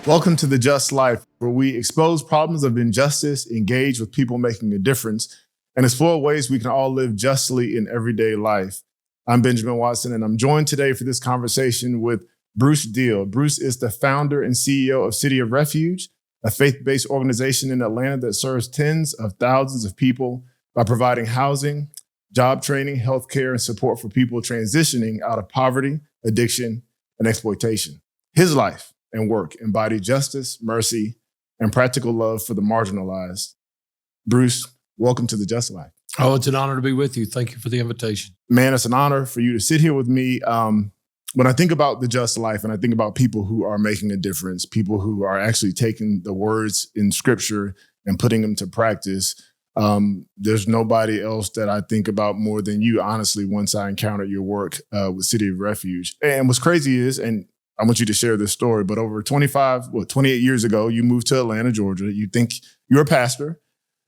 Welcome to The Just Life, where we expose problems of injustice, engage with people making a difference, and explore ways we can all live justly in everyday life. I'm Benjamin Watson, and I'm joined today for this conversation with Bruce Deel. Bruce is the founder and CEO of City of Refuge, a faith-based organization in Atlanta that serves tens of thousands of people by providing housing, job training, healthcare, and support for people transitioning out of poverty, addiction, and exploitation. His life and work embody justice, mercy, and practical love for the marginalized. Bruce, welcome to The Just Life. Oh, it's an honor to be with you. Thank you for the invitation. Man, it's an honor for you to sit here with me. When I think about The Just Life and I think about people who are making a difference, people who are actually taking the words in scripture and putting them to practice, there's nobody else that I think about more than you, honestly, once I encountered your work with City of Refuge. And what's crazy is, and I want you to share this story, but over 28 years ago, you moved to Atlanta, Georgia. You think you're a pastor.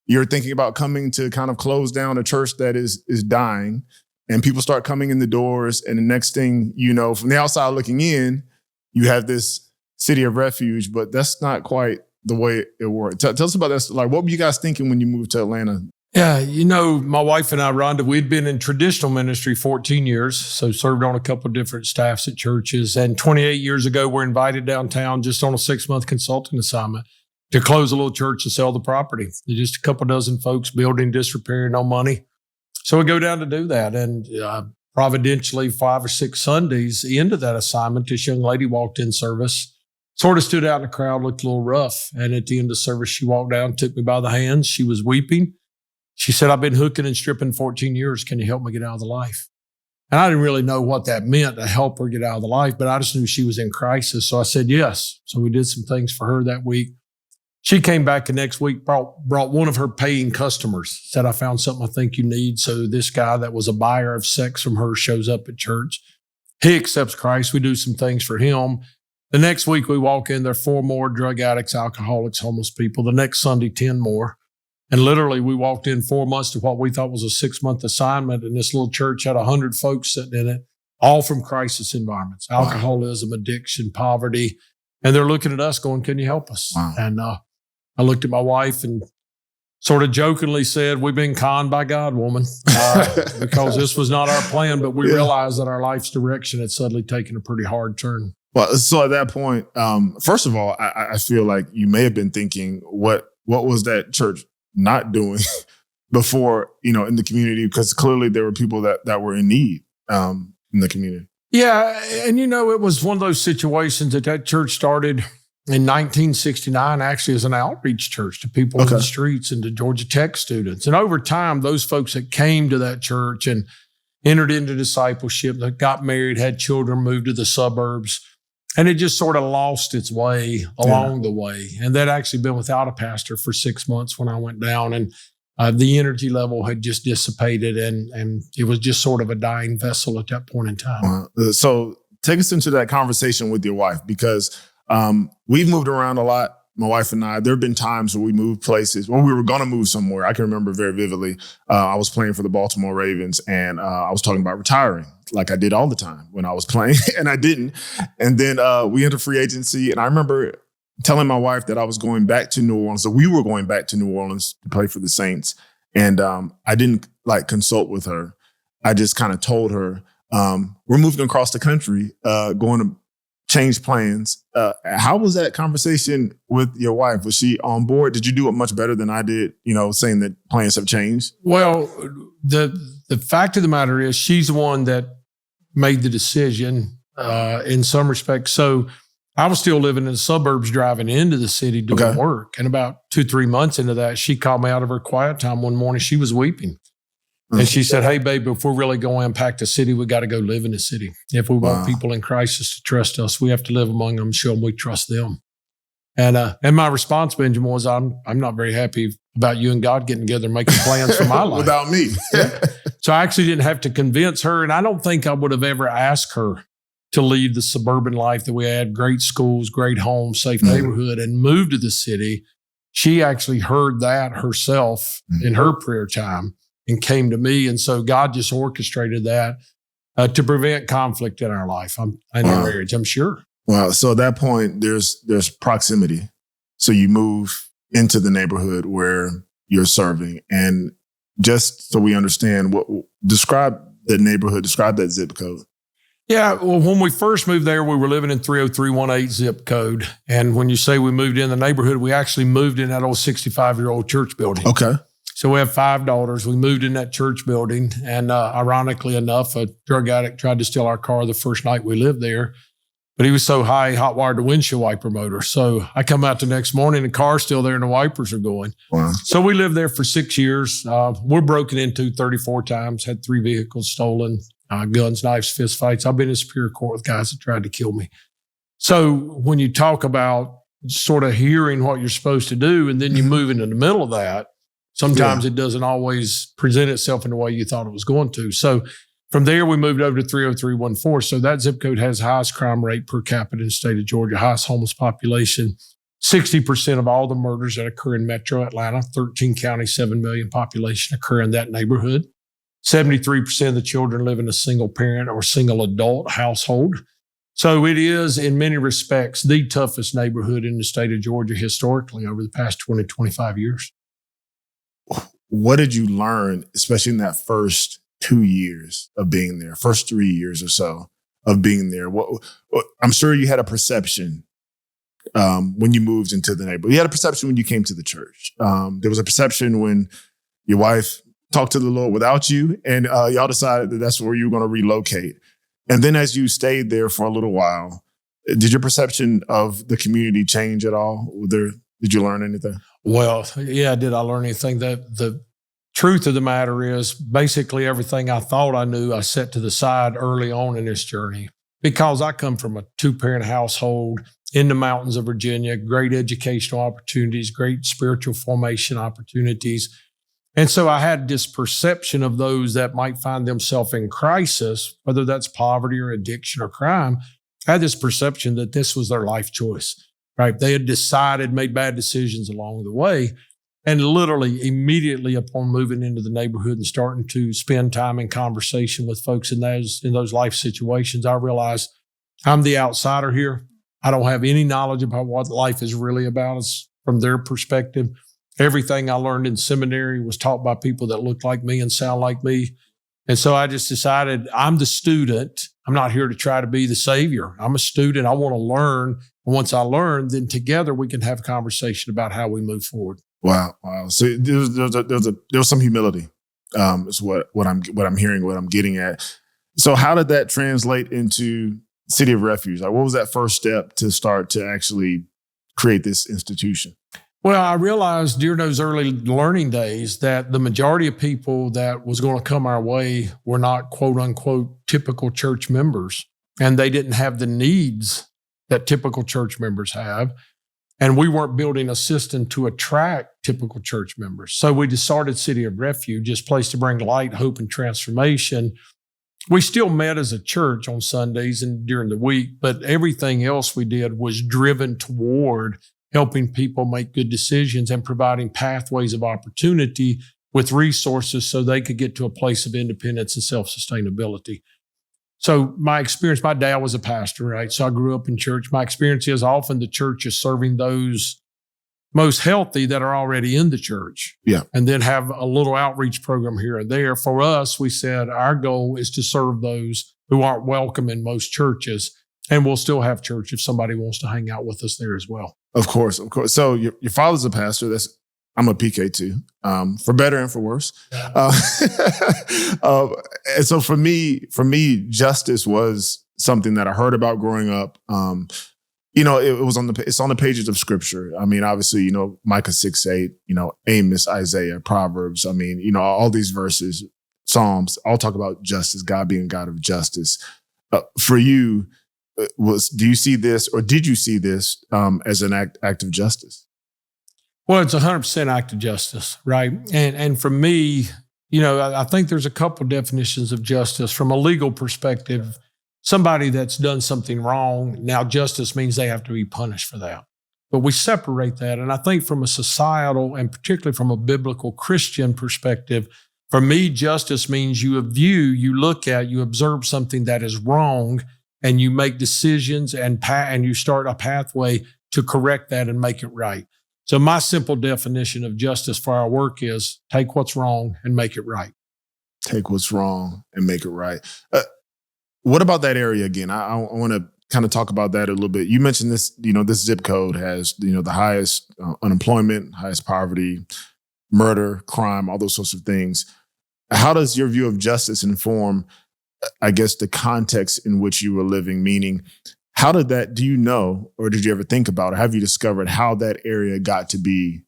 You're thinking about coming to kind of close down a church that is dying, and people start coming in the doors. And the next thing you know, from the outside looking in, you have this City of Refuge, but that's not quite the way it worked. Tell us about that. Like, what were you guys thinking when you moved to Atlanta? Yeah, my wife and I, Rhonda, we'd been in traditional ministry 14 years, so served on a couple of different staffs at churches. And 28 years ago, we're invited downtown just on a 6-month consulting assignment to close a little church and sell the property. Just a couple dozen folks, building disrepair, no money. So we go down to do that. And providentially, 5 or 6 Sundays into that assignment, this young lady walked in service, sort of stood out in the crowd, looked a little rough. And at the end of service, she walked down, took me by the hands. She was weeping. She said, "I've been hooking and stripping 14 years. Can you help me get out of the life?" And I didn't really know what that meant to help her get out of the life, but I just knew she was in crisis. So I said, yes. So we did some things for her that week. She came back the next week, brought one of her paying customers, said, "I found something I think you need." So this guy that was a buyer of sex from her shows up at church. He accepts Christ. We do some things for him. The next week we walk in, there are 4 more drug addicts, alcoholics, homeless people. The next Sunday, 10 more. And literally, we walked in 4 months to what we thought was a 6-month assignment, and this little church had 100 folks sitting in it, all from crisis environments, alcoholism, addiction, poverty. And they're looking at us going, "Can you help us?" Wow. And I looked at my wife and sort of jokingly said, "We've been conned by God, woman," because this was not our plan, but we realized that our life's direction had suddenly taken a pretty hard turn. Well, so at that point, first of all, I feel like you may have been thinking, what was that church not doing before, in the community? Because clearly there were people that were in need in the community. Yeah. And, it was one of those situations that church started in 1969, actually as an outreach church to people in the streets and to Georgia Tech students. And over time, those folks that came to that church and entered into discipleship, that got married, had children, moved to the suburbs, and it just sort of lost its way along the way. And they'd actually been without a pastor for 6 months when I went down, and the energy level had just dissipated, and it was just sort of a dying vessel at that point in time. So take us into that conversation with your wife, because we've moved around a lot. My wife and I, there have been times where we moved places when we were going to move somewhere. I can remember very vividly. I was playing for the Baltimore Ravens, and I was talking about retiring like I did all the time when I was playing, and I didn't. And then we entered free agency, and I remember telling my wife that I was going back to New Orleans. So we were going back to New Orleans to play for the Saints. And I didn't consult with her. I just kind of told her, we're moving across the country, going to change plans. How was that conversation with your wife? Was she on board? Did you do it much better than I did, saying that plans have changed? Well, the fact of the matter is she's the one that made the decision in some respects. So I was still living in the suburbs, driving into the city doing work. And about 2-3 months into that, she called me out of her quiet time one morning. She was weeping. And she said, "Hey, babe, if we're really going to impact the city, we got to go live in the city. If we want people in crisis to trust us, we have to live among them, show them we trust them." And my response, Benjamin, was, I'm not very happy about you and God getting together and making plans for my life. Without me. So I actually didn't have to convince her. And I don't think I would have ever asked her to leave the suburban life that we had, great schools, great homes, safe neighborhood, and move to the city. She actually heard that herself in her prayer time and came to me. And so God just orchestrated that to prevent conflict in our life, in our marriage, I'm sure. Wow. So at that point, there's proximity. So you move into the neighborhood where you're serving. And just so we understand, describe that neighborhood, describe that zip code. Yeah, well, when we first moved there, we were living in 30318 zip code. And when you say we moved in the neighborhood, we actually moved in that old 65-year-old church building. Okay. So we have 5 daughters. We moved in that church building. And ironically enough, a drug addict tried to steal our car the first night we lived there. But he was so high, he hot-wired the windshield wiper motor. So I come out the next morning, the car's still there and the wipers are going. Wow. So we lived there for 6 years. We're broken into 34 times, had 3 vehicles stolen. Guns, knives, fist fights. I've been in Superior Court with guys that tried to kill me. So when you talk about sort of hearing what you're supposed to do and then you move into the middle of that, sometimes it doesn't always present itself in the way you thought it was going to. So from there, we moved over to 30314. So that zip code has the highest crime rate per capita in the state of Georgia, highest homeless population. 60% of all the murders that occur in metro Atlanta, 13 counties, 7 million population occur in that neighborhood. 73% of the children live in a single parent or single adult household. So it is, in many respects, the toughest neighborhood in the state of Georgia historically over the past 20, 25 years. What did you learn, especially in that first 2 years of being there, first 3 years or so of being there? I'm sure you had a perception when you moved into the neighborhood. You had a perception when you came to the church. There was a perception when your wife talked to the Lord without you, and y'all decided that that's where you were going to relocate. And then as you stayed there for a little while, did your perception of the community change at all? Did you learn anything? Well, yeah, did I learn anything? The truth of the matter is basically everything I thought I knew, I set to the side early on in this journey because I come from a 2-parent household in the mountains of Virginia, great educational opportunities, great spiritual formation opportunities. And so I had this perception of those that might find themselves in crisis, whether that's poverty or addiction or crime. I had this perception that this was their life choice, right? They had decided, made bad decisions along the way. And literally immediately upon moving into the neighborhood and starting to spend time in conversation with folks in those life situations, I realized I'm the outsider here. I don't have any knowledge about what life is really about. It's from their perspective. Everything I learned in seminary was taught by people that look like me and sound like me. And so I just decided I'm the student. I'm not here to try to be the savior. I'm a student. I want to learn. And once I learn, then together we can have a conversation about how we move forward. Wow. So there was some humility. Is what I'm hearing, what I'm getting at. So how did that translate into City of Refuge? Like, what was that first step to start to actually create this institution? Well, I realized during those early learning days that the majority of people that was going to come our way were not quote unquote typical church members, and they didn't have the needs that typical church members have. And we weren't building a system to attract typical church members. So we just started City of Refuge, this place to bring light, hope, and transformation. We still met as a church on Sundays and during the week, but everything else we did was driven toward helping people make good decisions and providing pathways of opportunity with resources so they could get to a place of independence and self-sustainability. So my experience, my dad was a pastor, right? So I grew up in church. My experience is often the church is serving those most healthy that are already in the church. Yeah. And then have a little outreach program here and there. For us, we said our goal is to serve those who aren't welcome in most churches. And we'll still have church if somebody wants to hang out with us there as well. Of course. So your father's a pastor. I'm a PK too, for better and for worse. And so for me, justice was something that I heard about growing up. It's on the pages of Scripture. I mean, obviously, Micah 6:8, Amos, Isaiah, Proverbs. I mean, all these verses, Psalms, all talk about justice, God being God of justice. For you, do you see this, or did you see this as an act of justice? Well, it's 100% act of justice, right? And for me, I think there's a couple definitions of justice. From a legal perspective, somebody that's done something wrong, now justice means they have to be punished for that. But we separate that. And I think from a societal and particularly from a biblical Christian perspective, for me, justice means you look at, you observe something that is wrong, and you make decisions and you start a pathway to correct that and make it right. So my simple definition of justice for our work is take what's wrong and make it right. Take what's wrong and make it right. What about that area again? I want to kind of talk about that a little bit. You mentioned this, this zip code has, the highest unemployment, highest poverty, murder, crime, all those sorts of things. How does your view of justice inform, I guess, the context in which you were living? Meaning, how did that, do you know, or did you ever think about, or have you discovered how that area got to be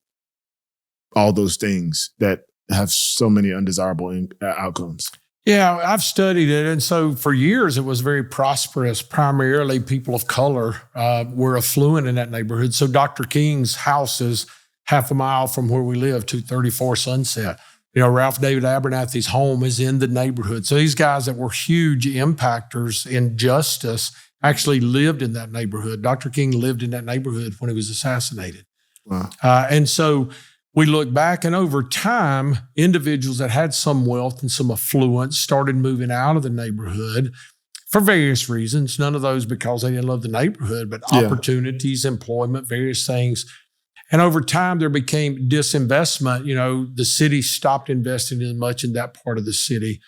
all those things that have so many undesirable outcomes? Yeah, I've studied it. And so for years, it was very prosperous. Primarily people of color were affluent in that neighborhood. So Dr. King's house is half a mile from where we live, 234 Sunset. Ralph David Abernathy's home is in the neighborhood. So these guys that were huge impactors in justice actually lived in that neighborhood. Dr. King lived in that neighborhood when he was assassinated. Wow. And so we look back, and over time, individuals that had some wealth and some affluence started moving out of the neighborhood for various reasons. None of those because they didn't love the neighborhood, but opportunities, employment, various things. And over time, there became disinvestment. The city stopped investing as much in that part of the city.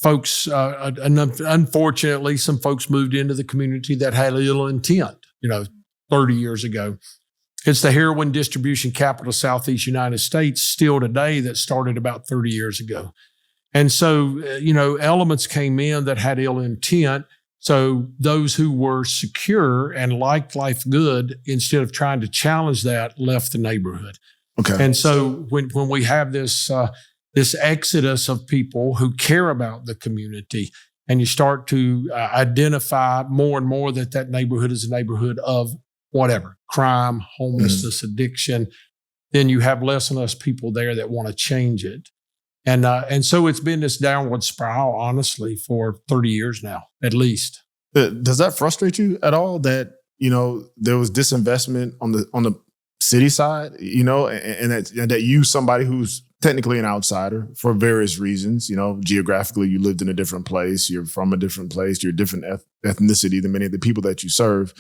Folks, unfortunately, some folks moved into the community that had ill intent, 30 years ago. It's the heroin distribution capital of Southeast United States still today that started about 30 years ago. And so, elements came in that had ill intent. So those who were secure and liked life good, instead of trying to challenge that, left the neighborhood. Okay. And so when we have this exodus of people who care about the community, and you start to identify more and more that neighborhood is a neighborhood of whatever, crime, homelessness, addiction, then you have less and less people there that want to change it. And so it's been this downward spiral, honestly, for 30 years now, at least. Does that frustrate you at all that, there was disinvestment on the city side, and that you, somebody who's technically an outsider for various reasons, geographically, you lived in a different place, you're from a different place, you're a different ethnicity than many of the people that you serve.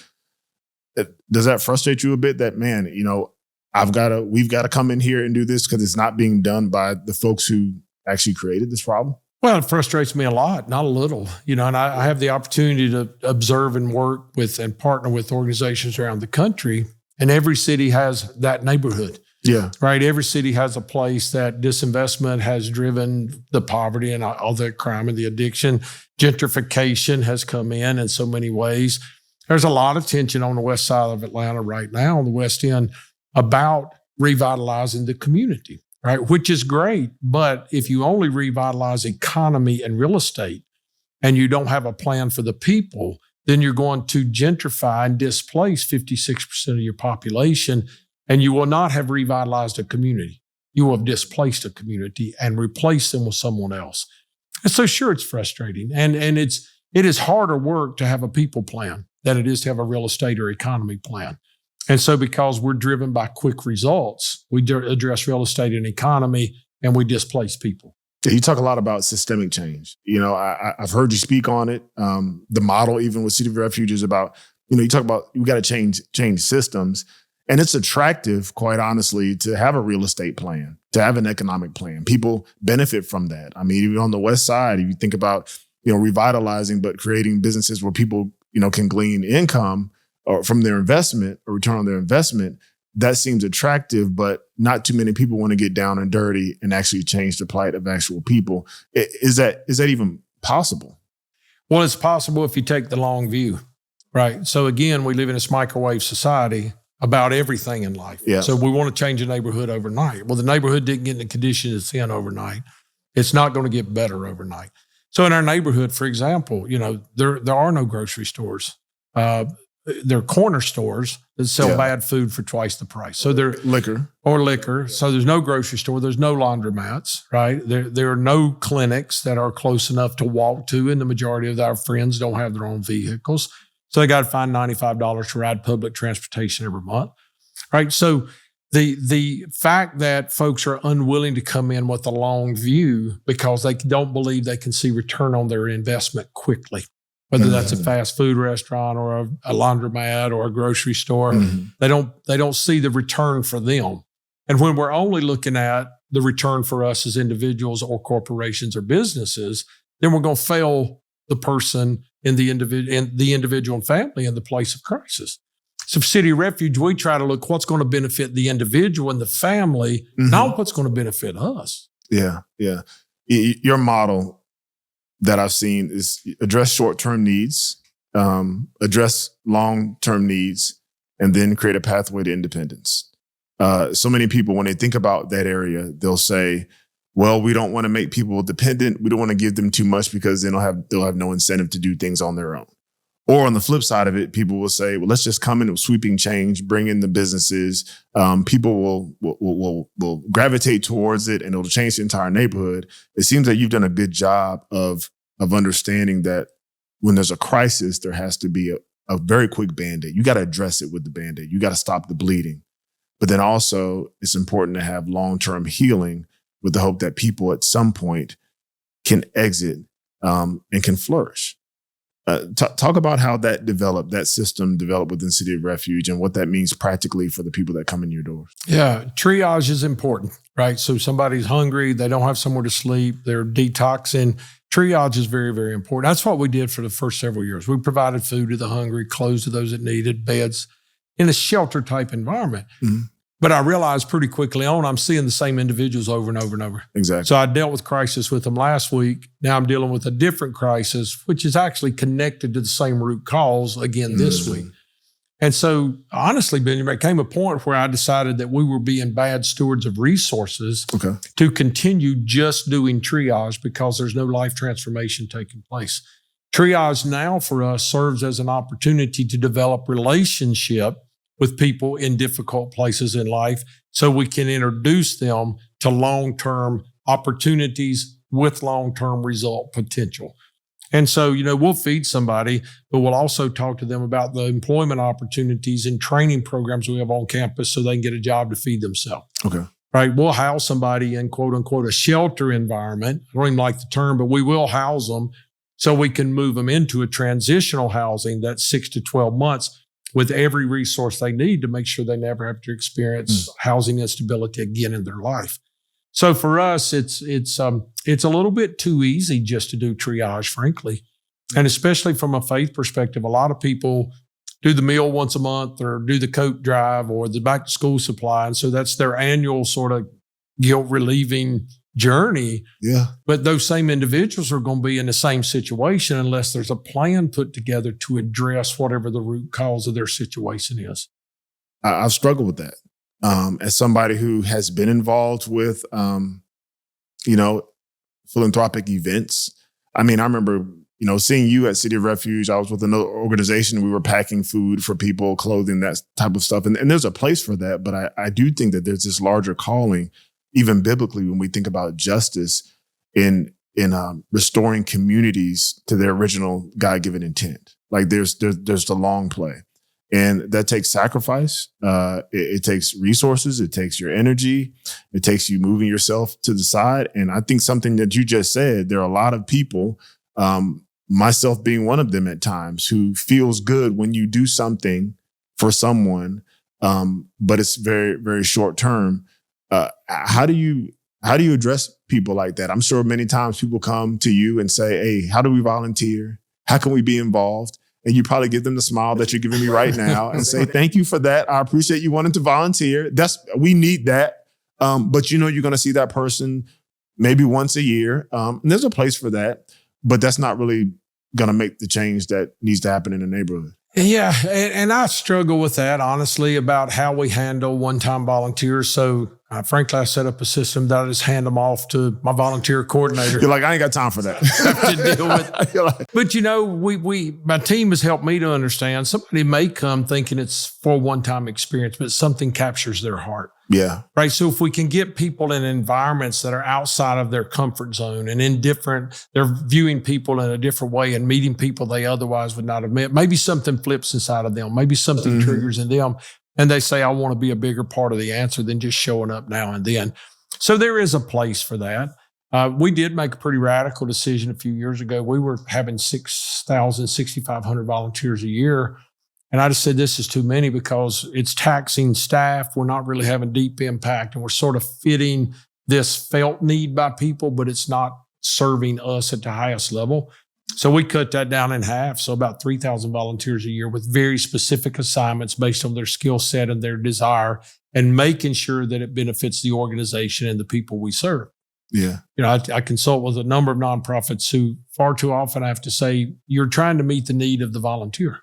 Does that frustrate you a bit that, man, we've got to come in here and do this because it's not being done by the folks who actually created this problem? Well, it frustrates me a lot, not a little, and I have the opportunity to observe and work with and partner with organizations around the country, and every city has that neighborhood. Yeah. Right. Every city has a place that disinvestment has driven the poverty and all the crime and the addiction. Gentrification has come in so many ways. There's a lot of tension on the west side of Atlanta right now, on the West End, about revitalizing the community, right? Which is great. But if you only revitalize economy and real estate and you don't have a plan for the people, then you're going to gentrify and displace 56% of your population, and you will not have revitalized a community. You will have displaced a community and replaced them with someone else. And so sure, it's frustrating. And it is harder work to have a people plan than it is to have a real estate or economy plan. And so because we're driven by quick results, we address real estate and economy, and we displace people. Yeah, you talk a lot about systemic change. I've heard you speak on it. The model, even with City of Refuge, is about, you talk about we got to change systems. And it's attractive, quite honestly, to have a real estate plan, to have an economic plan. People benefit from that. I mean, even on the West Side, if you think about, revitalizing, but creating businesses where people, can glean income or from their investment or return on their investment, that seems attractive, but not too many people want to get down and dirty and actually change the plight of actual people. Is that even possible? Well, it's possible if you take the long view, right? So again, we live in this microwave society about everything in life. Yeah. So we want to change a neighborhood overnight. Well, the neighborhood didn't get in the condition it's in overnight. It's not going to get better overnight. So in our neighborhood, for example, there are no grocery stores. There are corner stores that sell bad food for twice the price. So they're liquor. So there's no grocery store. There's no laundromats, right? There are no clinics that are close enough to walk to, and the majority of our friends don't have their own vehicles. So they got to find $95 to ride public transportation every month, right? So the fact that folks are unwilling to come in with a long view because they don't believe they can see return on their investment quickly. whether that's a fast food restaurant or a laundromat or a grocery store. They don't see the return for them. And when we're only looking at the return for us as individuals or corporations or businesses, then we're going to fail the person in the individual and family in the place of crisis. So for City of Refuge, we try to look what's going to benefit the individual and the family, not what's going to benefit us. Yeah. Your model that I've seen is address short-term needs, address long-term needs, and then create a pathway to independence. So many people, when they think about that area, they'll say, well, we don't want to make people dependent. We don't want to give them too much because they'll have no incentive to do things on their own. Or on the flip side of it, people will say, well, let's just come in with sweeping change, bring in the businesses. People will gravitate towards it and it'll change the entire neighborhood. It seems that you've done a good job of understanding that when there's a crisis, there has to be a very quick Band-Aid. You got to address it with the Band-Aid. You got to stop the bleeding. But then also it's important to have long-term healing with the hope that people at some point can exit and can flourish. Talk about how that system developed within City of Refuge and what that means practically for the people that come in your doors. Yeah, triage is important, right? So somebody's hungry, they don't have somewhere to sleep, they're detoxing. Triage is very, very important. That's what we did for the first several years. We provided food to the hungry, clothes to those that needed, beds in a shelter type environment. But I realized pretty quickly on, I'm seeing the same individuals over and over and over. Exactly. So I dealt with crisis with them last week. Now I'm dealing with a different crisis, which is actually connected to the same root cause again this week. And so honestly, Benjamin, there came a point where I decided that we were being bad stewards of resources to continue just doing triage because there's no life transformation taking place. Triage now for us serves as an opportunity to develop relationship with people in difficult places in life so we can introduce them to long-term opportunities with long-term result potential. And so, we'll feed somebody, but we'll also talk to them about the employment opportunities and training programs we have on campus so they can get a job to feed themselves. Okay. Right? We'll house somebody in quote unquote a shelter environment. I don't even like the term, but we will house them so we can move them into a transitional housing that's 6 to 12 months with every resource they need to make sure they never have to experience housing instability again in their life. So for us, it's a little bit too easy just to do triage, frankly. And especially from a faith perspective, a lot of people do the meal once a month or do the coat drive or the back to school supply. And so that's their annual sort of guilt relieving journey. Yeah. But those same individuals are going to be in the same situation unless there's a plan put together to address whatever the root cause of their situation is. I've struggled with that. As somebody who has been involved with, philanthropic events. I mean, I remember, seeing you at City of Refuge. I was with another organization. We were packing food for people, clothing, that type of stuff. And there's a place for that. But I do think that there's this larger calling, even biblically, when we think about justice in restoring communities to their original God-given intent. Like there's the long play. And that takes sacrifice. It takes resources. It takes your energy. It takes you moving yourself to the side. And I think something that you just said, there are a lot of people, myself being one of them at times, who feels good when you do something for someone, but it's very, very short term. How do you address people like that? I'm sure many times people come to you and say, hey, how do we volunteer? How can we be involved? And you probably give them the smile that you're giving me right now and say, thank you for that. I appreciate you wanting to volunteer. We need that. But you're going to see that person maybe once a year. And there's a place for that, but that's not really going to make the change that needs to happen in the neighborhood. Yeah. And I struggle with that, honestly, about how we handle one-time volunteers. So frankly, I set up a system that I just hand them off to my volunteer coordinator. You're like, I ain't got time for that. To deal with. But my team has helped me to understand somebody may come thinking it's for a one-time experience, but something captures their heart. Yeah. Right. So if we can get people in environments that are outside of their comfort zone and they're viewing people in a different way and meeting people they otherwise would not have met, maybe something flips inside of them. Maybe something triggers in them. And they say, I want to be a bigger part of the answer than just showing up now and then. So there is a place for that. We did make a pretty radical decision a few years ago. We were having 6,500 volunteers a year. And I just said, this is too many because it's taxing staff. We're not really having deep impact. And we're sort of fitting this felt need by people, but it's not serving us at the highest level. So we cut that down in half. So about 3,000 volunteers a year with very specific assignments based on their skill set and their desire, and making sure that it benefits the organization and the people we serve. Yeah. I consult with a number of nonprofits who far too often have to say, you're trying to meet the need of the volunteer,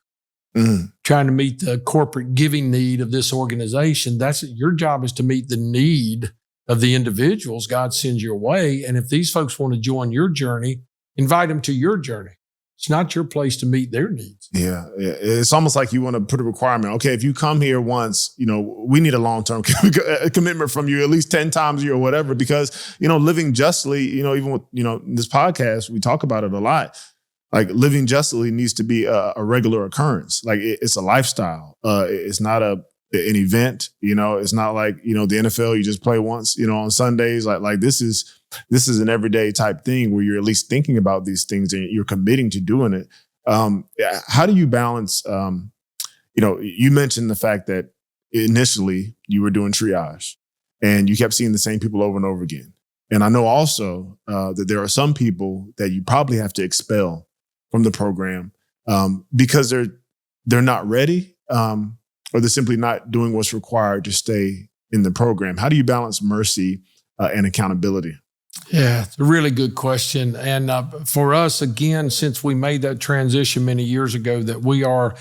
trying to meet the corporate giving need of this organization. That's your job, is to meet the need of the individuals God sends your way. And if these folks want to join your journey, invite them to your journey. It's not your place to meet their needs. Yeah. It's almost like you want to put a requirement. Okay, if you come here once, we need a long-term commitment from you at least 10 times a year or whatever, because, living justly, even with, this podcast, we talk about it a lot. Like living justly needs to be a regular occurrence. Like it's a lifestyle. It's not an event, it's not like, the NFL, you just play once, on Sundays. Like this is an everyday type thing where you're at least thinking about these things and you're committing to doing it. How do you balance, you mentioned the fact that initially you were doing triage and you kept seeing the same people over and over again. And I know also that there are some people that you probably have to expel from the program because they're not ready or they're simply not doing what's required to stay in the program. How do you balance mercy and accountability? Yeah, it's a really good question. And for us, again, since we made that transition many years ago, that we are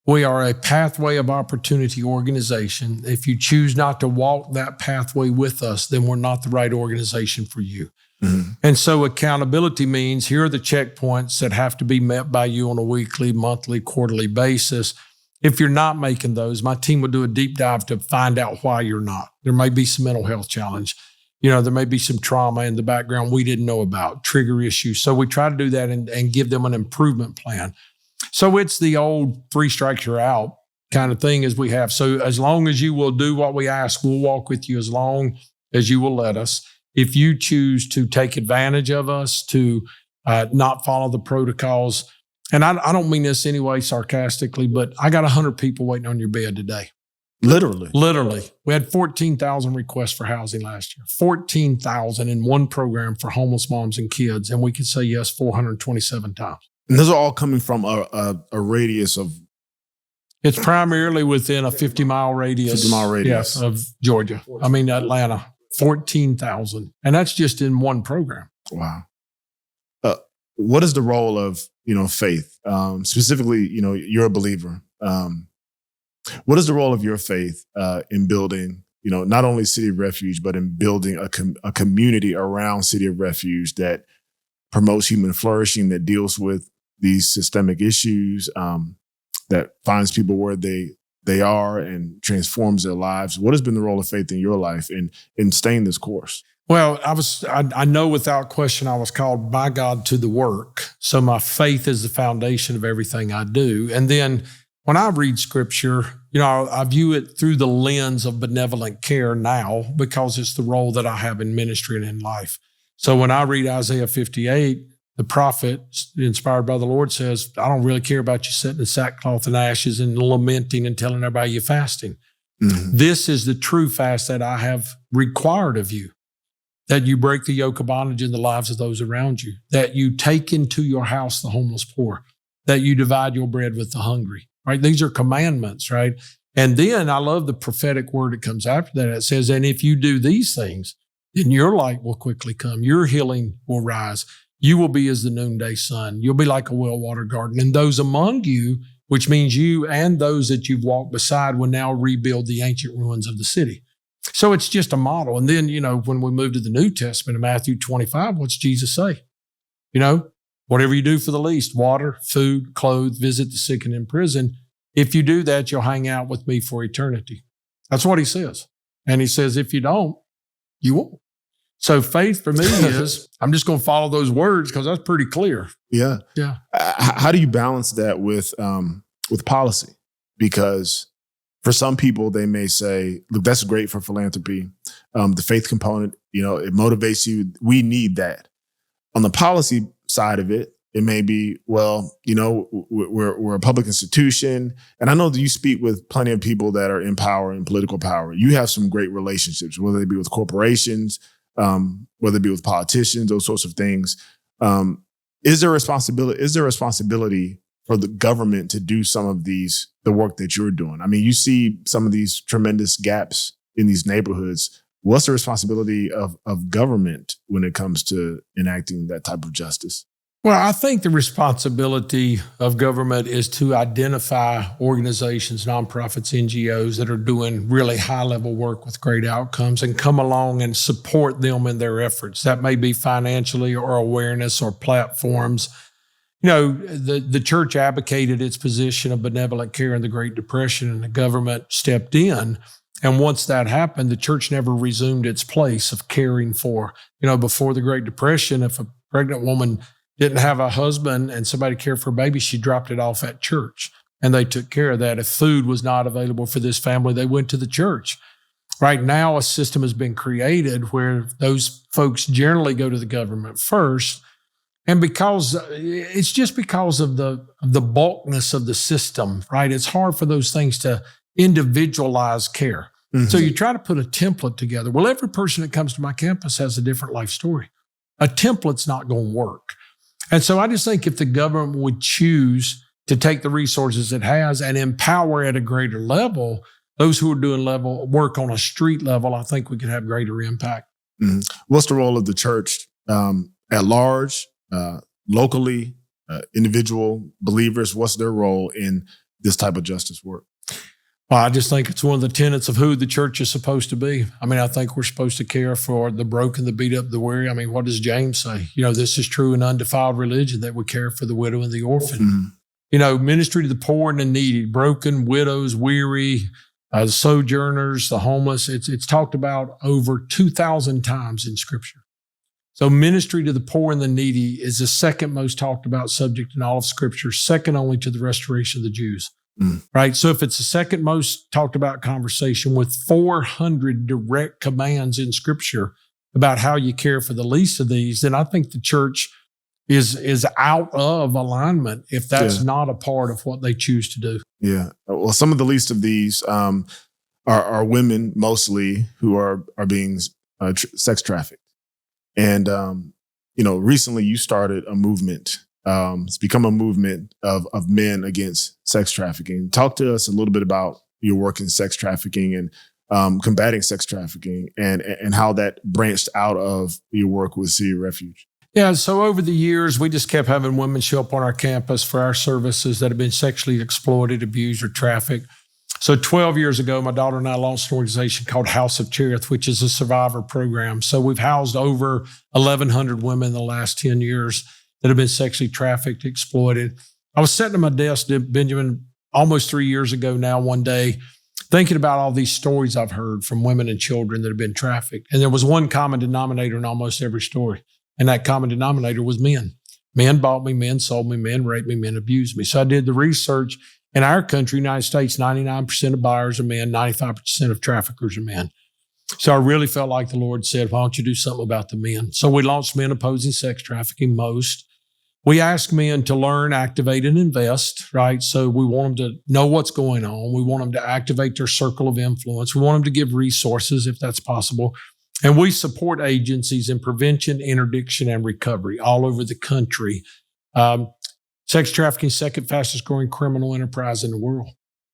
a pathway of opportunity organization. If you choose not to walk that pathway with us, then we're not the right organization for you. Mm-hmm. And so accountability means here are the checkpoints that have to be met by you on a weekly, monthly, quarterly basis. If you're not making those, my team will do a deep dive to find out why you're not. There may be some mental health challenge. There may be some trauma in the background we didn't know about, trigger issues. So we try to do that and give them an improvement plan. So it's the old 3 strikes you're out kind of thing as we have. So as long as you will do what we ask, we'll walk with you as long as you will let us. If you choose to take advantage of us, to not follow the protocols, and I don't mean this anyway sarcastically, but I got 100 people waiting on your bed today. Literally. We had 14,000 requests for housing last year, 14,000 in one program for homeless moms and kids. And we could say yes 427 times. And those are all coming from a radius of? It's primarily within a 50-mile radius. 50-mile radius. Yes, of Georgia. Atlanta, 14,000. And that's just in one program. Wow. What is the role of, faith? Specifically, you're a believer. What is the role of your faith in building, not only City of Refuge, but in building a community around City of Refuge that promotes human flourishing, that deals with these systemic issues, that finds people where they are and transforms their lives? What has been the role of faith in your life in staying this course? Well, I know without question I was called by God to the work. So my faith is the foundation of everything I do. And then when I read scripture, I view it through the lens of benevolent care now because it's the role that I have in ministry and in life. So when I read Isaiah 58, the prophet, inspired by the Lord, says, I don't really care about you sitting in sackcloth and ashes and lamenting and telling everybody you're fasting. Mm-hmm. This is the true fast that I have required of you, that you break the yoke of bondage in the lives of those around you, that you take into your house the homeless poor, that you divide your bread with the hungry. Right? These are commandments, right? And then I love the prophetic word that comes after that. It says, and if you do these things, then your light will quickly come. Your healing will rise. You will be as the noonday sun. You'll be like a well-watered garden. And those among you, which means you and those that you've walked beside, will now rebuild the ancient ruins of the city. So it's just a model. And then, when we move to the New Testament in Matthew 25, what's Jesus say? Whatever you do for the least, water, food, clothe, visit the sick and in prison. If you do that, you'll hang out with me for eternity. That's what he says. And he says, if you don't, you won't. So faith for me is, I'm just going to follow those words because that's pretty clear. Yeah. Yeah. How do you balance that with policy? Because for some people, they may say, look, that's great for philanthropy. the faith component, it motivates you. We need that. On the policy side of it, it may be, we're a public institution. And I know that you speak with plenty of people that are in power and political power. You have some great relationships, whether they be with corporations, whether it be with politicians, those sorts of things. Is there responsibility for the government to do some of the work that you're doing? I mean, you see some of these tremendous gaps in these neighborhoods. What's the responsibility of government when it comes to enacting that type of justice? Well, I think the responsibility of government is to identify organizations, nonprofits, NGOs that are doing really high-level work with great outcomes and come along and support them in their efforts. That may be financially or awareness or platforms. The church advocated its position of benevolent care in the Great Depression, and the government stepped in. And once that happened, the church never resumed its place of caring for. Before the Great Depression, if a pregnant woman didn't have a husband and somebody cared for a baby, she dropped it off at church, and they took care of that. If food was not available for this family, they went to the church. Right now, a system has been created where those folks generally go to the government first. And because of the bulkness of the system, right? It's hard for those things to individualize care. Mm-hmm. So you try to put a template together. Well, every person that comes to my campus has a different life story. A template's not going to work. And so I just think if the government would choose to take the resources it has and empower at a greater level those who are doing level work on a street level, I think we could have greater impact. Mm-hmm. What's the role of the church at large, locally, individual believers? What's their role in this type of justice work? Well, I just think it's one of the tenets of who the church is supposed to be. I mean, I think we're supposed to care for the broken, the beat up, the weary. I mean, what does James say? This is true in undefiled religion, that we care for the widow and the orphan. Mm-hmm. Ministry to the poor and the needy, broken, widows, weary, the sojourners, the homeless. It's talked about over 2,000 times in Scripture. So ministry to the poor and the needy is the second most talked about subject in all of Scripture, second only to the restoration of the Jews. Right? So if it's the second most talked about conversation with 400 direct commands in Scripture about how you care for the least of these, then I think the church is out of alignment if that's not a part of what they choose to do. Yeah. Well, some of the least of these are women mostly who are being sex trafficked. And, recently you started a movement. It's become a movement of men against sex trafficking. Talk to us a little bit about your work in sex trafficking and combating sex trafficking and how that branched out of your work with City of Refuge. Yeah, so over the years, we just kept having women show up on our campus for our services that have been sexually exploited, abused, or trafficked. So 12 years ago, my daughter and I launched an organization called House of Cherith, which is a survivor program. So we've housed over 1,100 women in the last 10 years that have been sexually trafficked, exploited. I was sitting at my desk, Benjamin, almost 3 years ago now, one day, thinking about all these stories I've heard from women and children that have been trafficked. And there was one common denominator in almost every story. And that common denominator was men. Men bought me, men sold me, men raped me, men abused me. So I did the research. In our country, United States, 99% of buyers are men, 95% of traffickers are men. So I really felt like the Lord said, why don't you do something about the men? So we launched Men Opposing Sex Trafficking, MOST. We ask men to learn, activate, and invest, right? So we want them to know what's going on. We want them to activate their circle of influence. We want them to give resources if that's possible. And we support agencies in prevention, interdiction, and recovery all over the country. Sex trafficking, second fastest growing criminal enterprise in the world.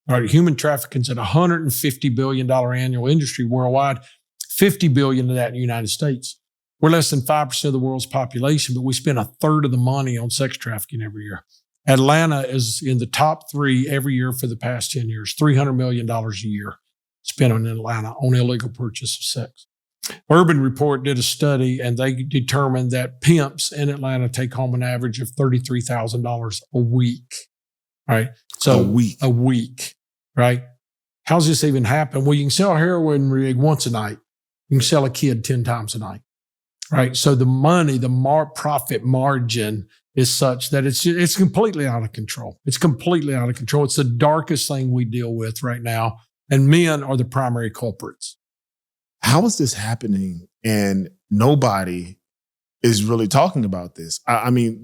All right, human trafficking is at $150 billion annual industry worldwide, $50 billion of that in the United States. We're less than 5% of the world's population, but we spend a third of the money on sex trafficking every year. Atlanta is in the top 3 every year for the past 10 years, $300 million a year spent in Atlanta on illegal purchase of sex. Urban Report did a study, and they determined that pimps in Atlanta take home an average of $33,000 a week. Right? So a week, right? How's this even happen? Well, you can sell a heroin rig once a night. You can sell a kid 10 times a night, right? So the money, the profit margin is such that it's completely out of control. It's completely out of control. It's the darkest thing we deal with right now, and men are the primary culprits. how is this happening? And nobody is really talking about this. I mean,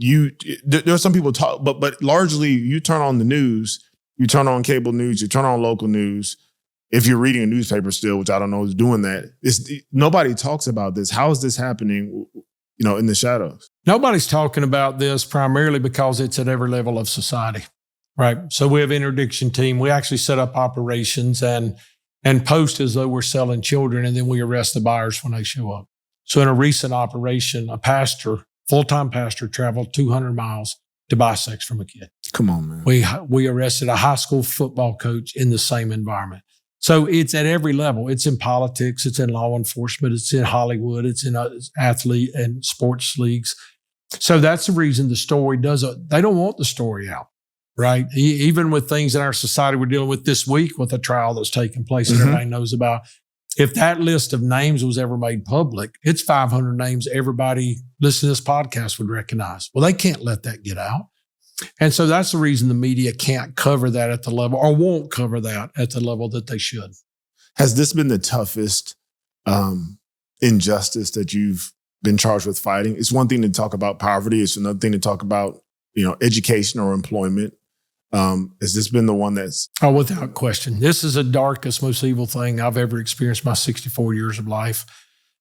there are some people talk, but largely you turn on the news, you turn on cable news, you turn on local news. If you're reading a newspaper still, which I don't know is doing that, nobody talks about this. How is this happening, in the shadows? Nobody's talking about this primarily because it's at every level of society, right? So we have an interdiction team. We actually set up operations and post as though we're selling children, and then we arrest the buyers when they show up. So in a recent operation, a pastor, full-time pastor, traveled 200 miles to buy sex from a kid. Come on, man. We arrested a high school football coach in the same environment. So it's at every level. It's in politics. It's in law enforcement. It's in Hollywood. It's in athlete and sports leagues. So that's the reason the story they don't want the story out, right? Even with things in our society we're dealing with this week with a trial that's taking place that everybody knows about. If that list of names was ever made public, it's 500 names everybody listening to this podcast would recognize. Well, they can't let that get out. And so that's the reason the media can't cover that at the level or won't cover that at the level that they should. Has this been the toughest injustice that you've been charged with fighting? It's one thing to talk about poverty. It's another thing to talk about, education or employment. Has this been the one that's... Oh, without question. This is the darkest, most evil thing I've ever experienced in my 64 years of life.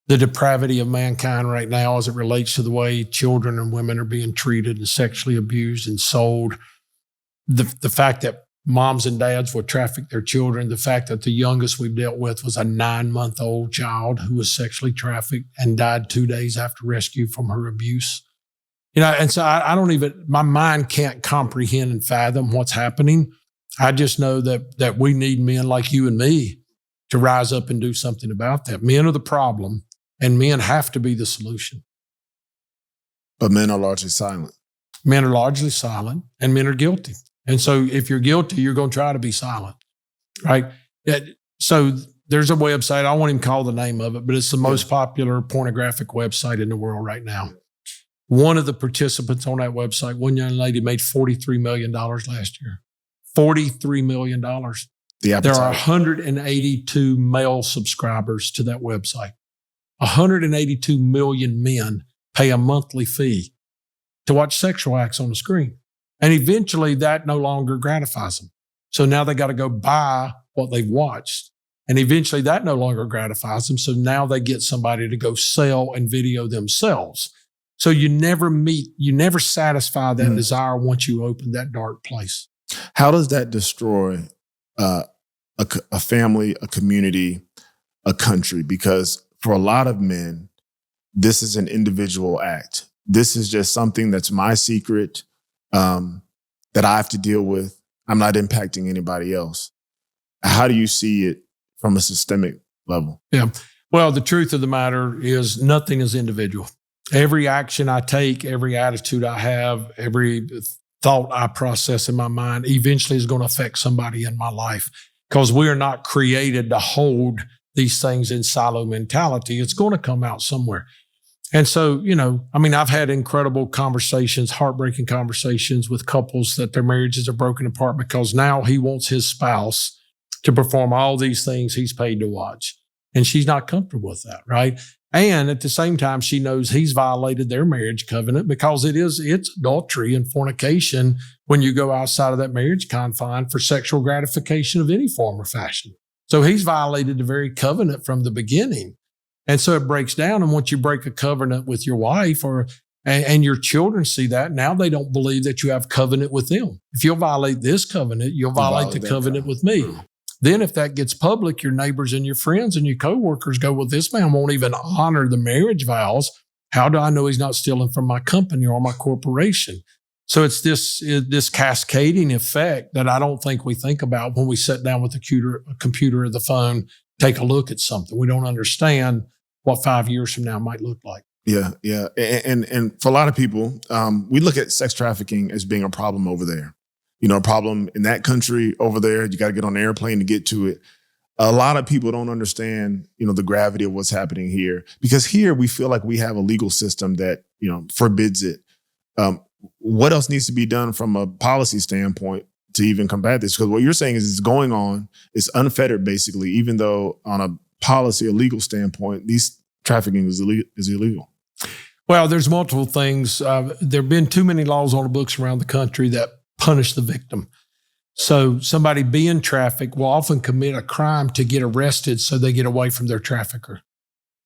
The depravity of mankind right now as it relates to the way children and women are being treated and sexually abused and sold. The fact that moms and dads would traffic their children. The fact that the youngest we've dealt with was a 9-month-old child who was sexually trafficked and died 2 days after rescue from her abuse. And so I don't even, my mind can't comprehend and fathom what's happening. I just know that we need men like you and me to rise up and do something about that. Men are the problem, and men have to be the solution. But men are largely silent. Men are largely silent, and men are guilty. And so if you're guilty, you're going to try to be silent, right? So there's a website, I won't even call the name of it, but it's the most popular pornographic website in the world right now. One of the participants on that website, one young lady, made $43 million last year. $43 million. There are 182 male subscribers to that website. 182 million men pay a monthly fee to watch sexual acts on the screen. And eventually that no longer gratifies them. So now they got to go buy what they've watched. And eventually that no longer gratifies them. So now they get somebody to go sell and video themselves. So you never satisfy that desire once you open that dark place. How does that destroy a family, a community, a country? Because for a lot of men, this is an individual act. This is just something that's my secret that I have to deal with. I'm not impacting anybody else. How do you see it from a systemic level? Yeah. Well, the truth of the matter is nothing is individual. Every action I take, every attitude I have, every thought I process in my mind eventually is going to affect somebody in my life, because we are not created to hold these things in silo mentality. It's going to come out somewhere. And so, I've had incredible conversations, heartbreaking conversations with couples that their marriages are broken apart because now he wants his spouse to perform all these things he's paid to watch. And she's not comfortable with that, right? And at the same time, she knows he's violated their marriage covenant because it's adultery and fornication when you go outside of that marriage confine for sexual gratification of any form or fashion. So he's violated the very covenant from the beginning. And so it breaks down. And once you break a covenant with your wife and your children see that, now they don't believe that you have covenant with them. If you'll violate this covenant, you'll violate the covenant with me. Then if that gets public, your neighbors and your friends and your coworkers go, well, this man won't even honor the marriage vows. How do I know he's not stealing from my company or my corporation? So it's this cascading effect that I don't think we think about when we sit down with a computer or the phone, take a look at something. We don't understand what 5 years from now might look like. Yeah. And for a lot of people, we look at sex trafficking as being a problem over there. A problem in that country over there. You got to get on an airplane to get to it. A lot of people don't understand, the gravity of what's happening here, because here we feel like we have a legal system that, forbids it. What else needs to be done from a policy standpoint to even combat this? Because what you're saying is it's going on, it's unfettered basically, even though on a policy, a legal standpoint, these trafficking is illegal? Well, there's multiple things. There have been too many laws on the books around the country that punish the victim. So somebody being trafficked will often commit a crime to get arrested so they get away from their trafficker.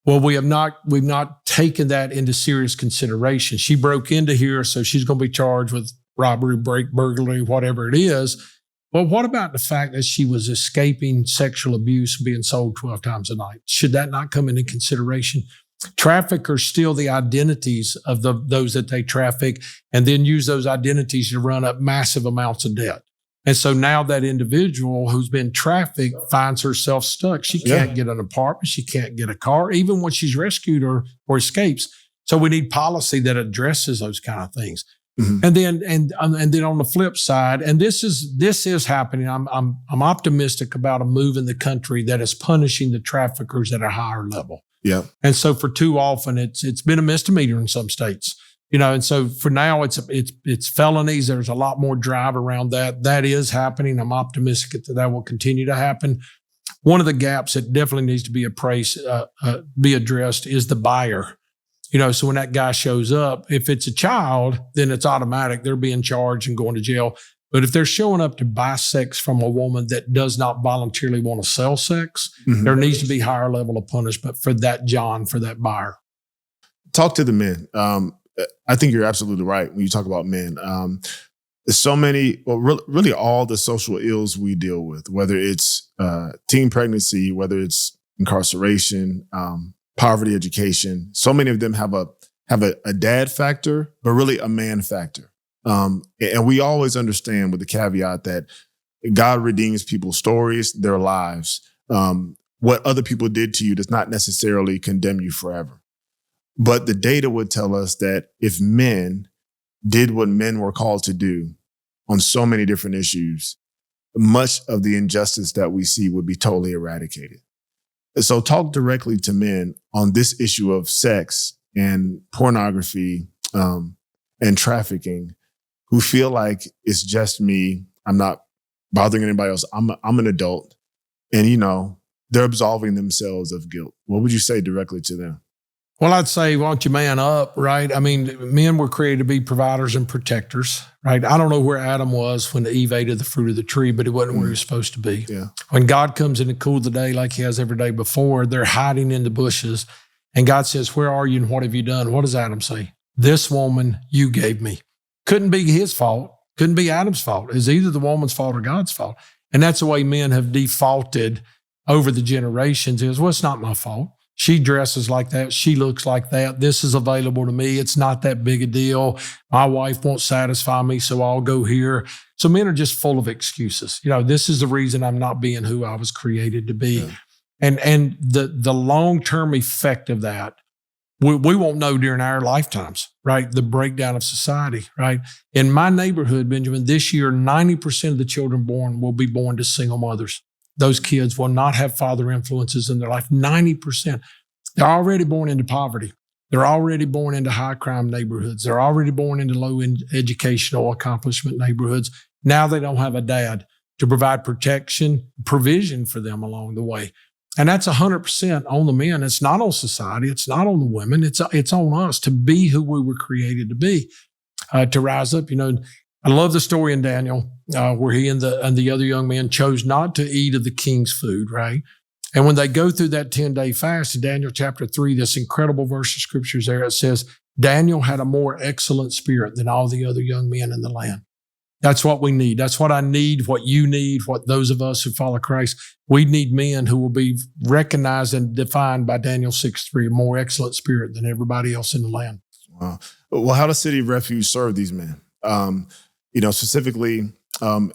Well, we've not taken that into serious consideration. She broke into here, so she's going to be charged with robbery, burglary, whatever it is. Well, what about the fact that she was escaping sexual abuse and being sold 12 times a night? Should that not come into consideration? Traffickers steal the identities of those that they traffic and then use those identities to run up massive amounts of debt. And so now that individual who's been trafficked finds herself stuck. She can't get an apartment. She can't get a car, even when she's rescued or escapes. So we need policy that addresses those kind of things. Mm-hmm. And then on the flip side, and this is happening. I'm optimistic about a move in the country that is punishing the traffickers at a higher level. Yeah. And so for too often, it's been a misdemeanor in some states. And so for now it's felonies. There's a lot more drive around that. That is happening. I'm optimistic that will continue to happen. One of the gaps that definitely needs to be addressed is the buyer. So when that guy shows up, if it's a child, then it's automatic. They're being charged and going to jail. But if they're showing up to buy sex from a woman that does not voluntarily want to sell sex, mm-hmm. there needs to be higher level of punishment for that for that buyer. Talk to the men. I think you're absolutely right when you talk about men. There's so many, really all the social ills we deal with, whether it's teen pregnancy, whether it's incarceration, poverty, education. So many of them have a dad factor, but really a man factor. And we always understand with the caveat that God redeems people's stories, their lives. What other people did to you does not necessarily condemn you forever. But the data would tell us that if men did what men were called to do on so many different issues, much of the injustice that we see would be totally eradicated. So talk directly to men on this issue of sex and pornography and trafficking, who feel like it's just me. I'm not bothering anybody else. I'm an adult. And, they're absolving themselves of guilt. What would you say directly to them? Well, I'd say, why don't you man up, right? I mean, men were created to be providers and protectors, right? I don't know where Adam was when Eve ate of the fruit of the tree, but it wasn't where he was supposed to be. Yeah. When God comes in and cools the day like he has every day before, they're hiding in the bushes. And God says, where are you and what have you done? What does Adam say? This woman you gave me. Couldn't be his fault. Couldn't be Adam's fault. It's either the woman's fault or God's fault. And that's the way men have defaulted over the generations is, well, it's not my fault. She dresses like that. She looks like that. This is available to me. It's not that big a deal. My wife won't satisfy me, so I'll go here. So men are just full of excuses. This is the reason I'm not being who I was created to be. Yeah. And the long-term effect of that, we won't know during our lifetimes, right? The breakdown of society, right? In my neighborhood, Benjamin, this year, 90% of the children born will be born to single mothers. Those kids will not have father influences in their life. 90%. They're already born into poverty. They're already born into high crime neighborhoods. They're already born into low educational accomplishment neighborhoods. Now they don't have a dad to provide provision for them along the way. And that's 100% on the men. It's not on society. It's not on the women. It's on us to be who we were created to be, to rise up. I love the story in Daniel where he and the other young man chose not to eat of the king's food, right? And when they go through that 10-day fast in Daniel chapter 3, this incredible verse of scriptures there, it says, Daniel had a more excellent spirit than all the other young men in the land. That's what we need. That's what I need, what you need, what those of us who follow Christ. We need men who will be recognized and defined by Daniel 6:3, a more excellent spirit than everybody else in the land. Wow. Well, how does City of Refuge serve these men? Specifically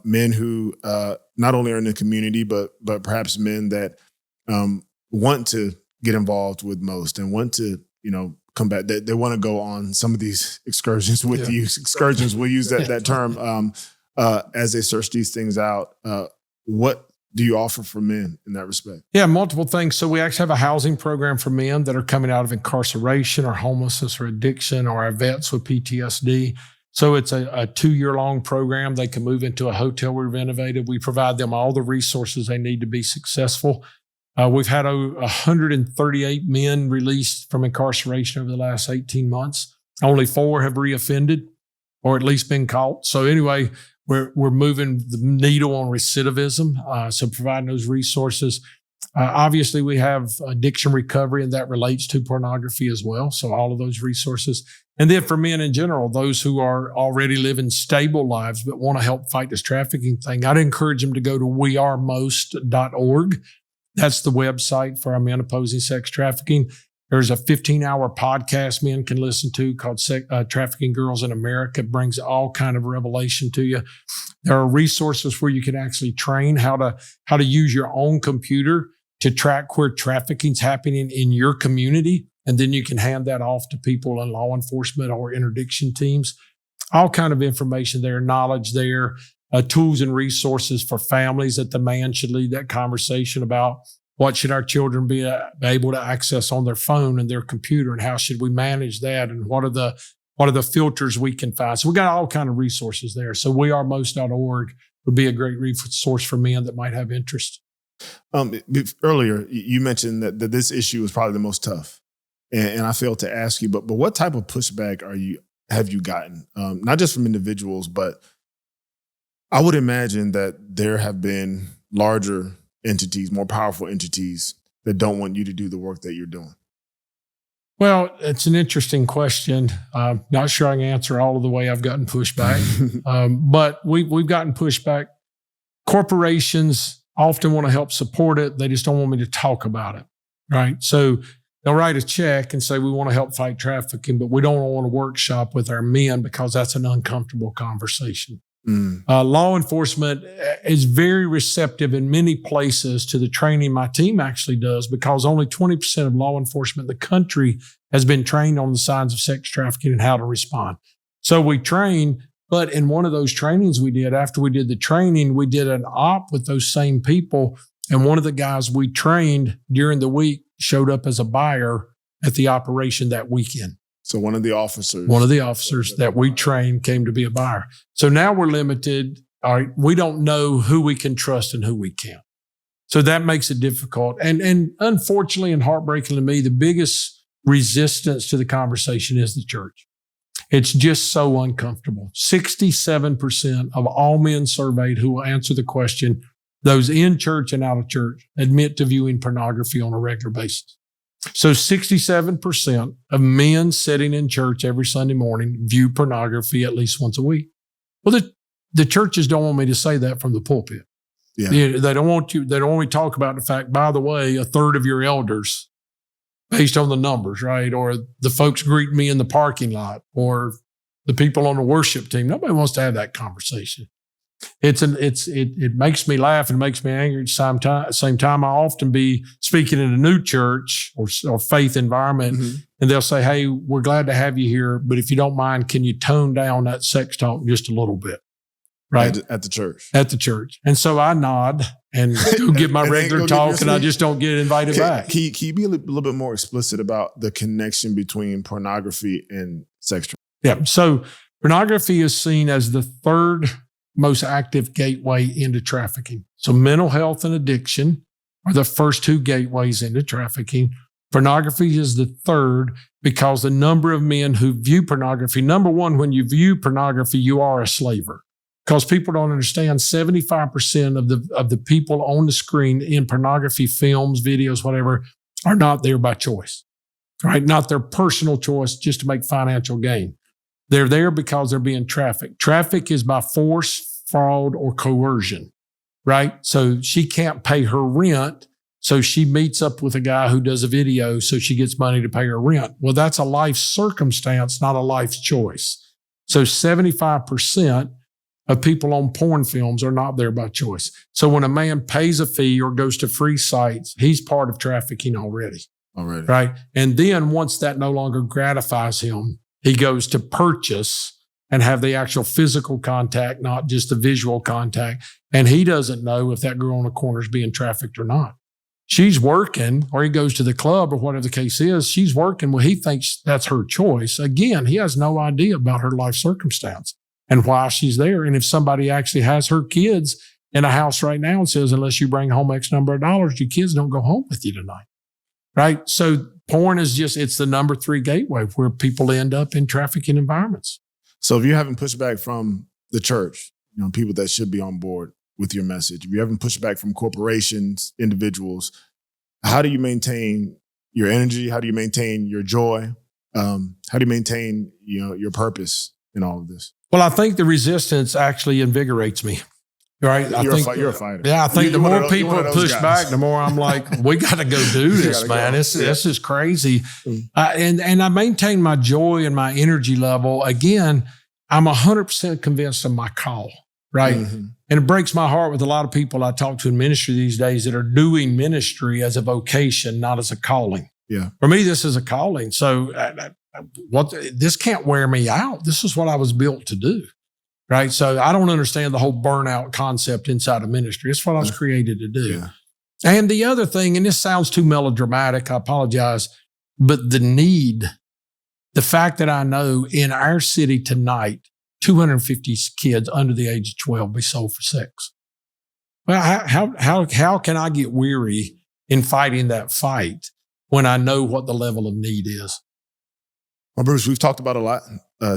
men who not only are in the community, but perhaps men that want to get involved with most and want to, come back. They want to go on some of these excursions with you. Excursions, we'll use that term as they search these things out. What do you offer for men in that respect? Yeah, multiple things. So we actually have a housing program for men that are coming out of incarceration or homelessness or addiction, or our vets with PTSD. So it's a 2-year-long program. They can move into a hotel we've renovated. We provide them all the resources they need to be successful. We've had 138 men released from incarceration over the last 18 months. Only 4 have reoffended or at least been caught. So anyway, we're moving the needle on recidivism, so providing those resources. Obviously, we have addiction recovery, and that relates to pornography as well. So all of those resources. And then for men in general, those who are already living stable lives but want to help fight this trafficking thing, I'd encourage them to go to wearemost.org. That's the website for our men opposing sex trafficking. There's a 15-hour podcast men can listen to called Trafficking Girls in America. It brings all kind of revelation to you. There are resources where you can actually train how to use your own computer to track where trafficking's happening in your community. And then you can hand that off to people in law enforcement or interdiction teams. All kind of information there, knowledge there, tools and resources for families that the man should lead that conversation about. What should our children be able to access on their phone and their computer, and how should we manage that? And what are the filters we can find? So we got all kind of resources there. So wearemost.org would be a great resource for men that might have interest. Earlier, you mentioned that this issue is probably the most tough, and I failed to ask you, but what type of pushback have you gotten? Not just from individuals, but I would imagine that there have been larger entities, more powerful entities that don't want you to do the work that you're doing. Well, it's an interesting question. Not sure I can answer all of the way I've gotten pushback, but we've gotten pushback. Corporations often want to help support it. They just don't want me to talk about it, right? So they'll write a check and say, we want to help fight trafficking, but we don't want to workshop with our men because that's an uncomfortable conversation. Law enforcement is very receptive in many places to the training my team actually does, because only 20% of law enforcement in the country has been trained on the signs of sex trafficking and how to respond. So we train, but in one of those trainings we did, after we did the training, we did an op with those same people. And one of the guys we trained during the week showed up as a buyer at the operation that weekend. So one of the officers that we trained came to be a buyer. So now we're limited. All right, we don't know who we can trust and who we can't. So that makes it difficult. And unfortunately and heartbreaking to me, the biggest resistance to the conversation is the church. It's just so uncomfortable. 67% of all men surveyed who will answer the question, those in church and out of church, admit to viewing pornography on a regular basis. So 67% of men sitting in church every Sunday morning view pornography at least once a week. Well, the churches don't want me to say that from the pulpit. Yeah. They don't want me to talk about the fact, by the way, a third of your elders, based on the numbers, right? Or the folks greet me in the parking lot, or the people on the worship team. Nobody wants to have that conversation. It makes me laugh and makes me angry at the same time. I often be speaking in a new church or faith environment, and they'll say, hey, we're glad to have you here, but if you don't mind, can you tone down that sex talk just a little bit? Right? At the church. At the church. And so I nod and go get my regular talk, and I just don't get invited back. Can you be a little bit more explicit about the connection between pornography and sex trafficking? Yeah. So pornography is seen as the third most active gateway into trafficking. So mental health and addiction are the first two gateways into trafficking. Pornography is the third, because the number of men who view pornography, number one, when you view pornography, you are a slaver. Because people don't understand, 75% of the people on the screen in pornography films, videos, whatever, are not there by choice, right? Not their personal choice just to make financial gain. They're there because they're being trafficked. Traffic is by force, fraud, or coercion, right? So she can't pay her rent, so she meets up with a guy who does a video so she gets money to pay her rent. Well, that's a life circumstance, not a life choice. So 75% of people on porn films are not there by choice. So when a man pays a fee or goes to free sites, he's part of trafficking already. Right? And then once that no longer gratifies him, he goes to purchase and have the actual physical contact, not just the visual contact. And he doesn't know if that girl on the corner is being trafficked or not. She's working, or he goes to the club or whatever the case is. She's working. Well, he thinks that's her choice. Again, he has no idea about her life circumstance and why she's there. And if somebody actually has her kids in a house right now and says, unless you bring home X number of dollars, your kids don't go home with you tonight. Right? So porn is it's the number 3 gateway where people end up in trafficking environments. So if you're having pushback from the church, people that should be on board with your message, if you're having pushback from corporations, individuals, how do you maintain your energy? How do you maintain your joy? How do you maintain, your purpose in all of this? Well, I think the resistance actually invigorates me. Right? You're a fighter. Yeah, I think the more people push back, the more I'm like, we got to go do this, man. This is crazy. And I maintain my joy and my energy level. Again, I'm 100% convinced of my call, right? Mm-hmm. And it breaks my heart with a lot of people I talk to in ministry these days that are doing ministry as a vocation, not as a calling. Yeah. For me, this is a calling. So this can't wear me out. This is what I was built to do. Right. So I don't understand the whole burnout concept inside of ministry. It's what I was created to do. Yeah. And the other thing, and this sounds too melodramatic, I apologize, but the fact that I know in our city tonight, 250 kids under the age of 12 be sold for sex. Well, how can I get weary in fighting that fight when I know what the level of need is? Well, Bruce, we've talked about a lot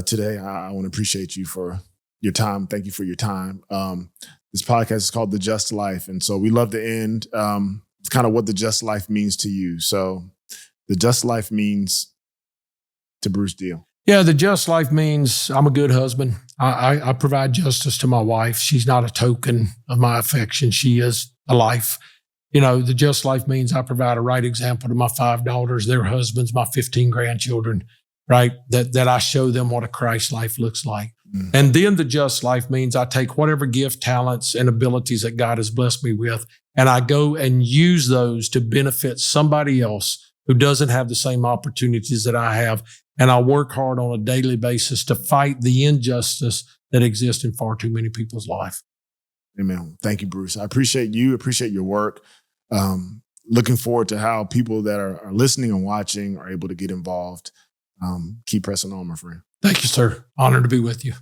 today. I want to appreciate you for your time. Thank you for your time. This podcast is called The Just Life. And so we love to end kind of what the just life means to you. So the just life means to Bruce Deel. Yeah, the just life means I'm a good husband. I provide justice to my wife. She's not a token of my affection. She is a life. The just life means I provide a right example to my 5 daughters, their husbands, my 15 grandchildren, right? That I show them what a Christ life looks like. Mm-hmm. And then the just life means I take whatever gift, talents, and abilities that God has blessed me with, and I go and use those to benefit somebody else who doesn't have the same opportunities that I have. And I work hard on a daily basis to fight the injustice that exists in far too many people's life. Amen. Thank you, Bruce. I appreciate you. Appreciate your work. Looking forward to how people that are listening and watching are able to get involved. Keep pressing on, my friend. Thank you, sir. Honored to be with you.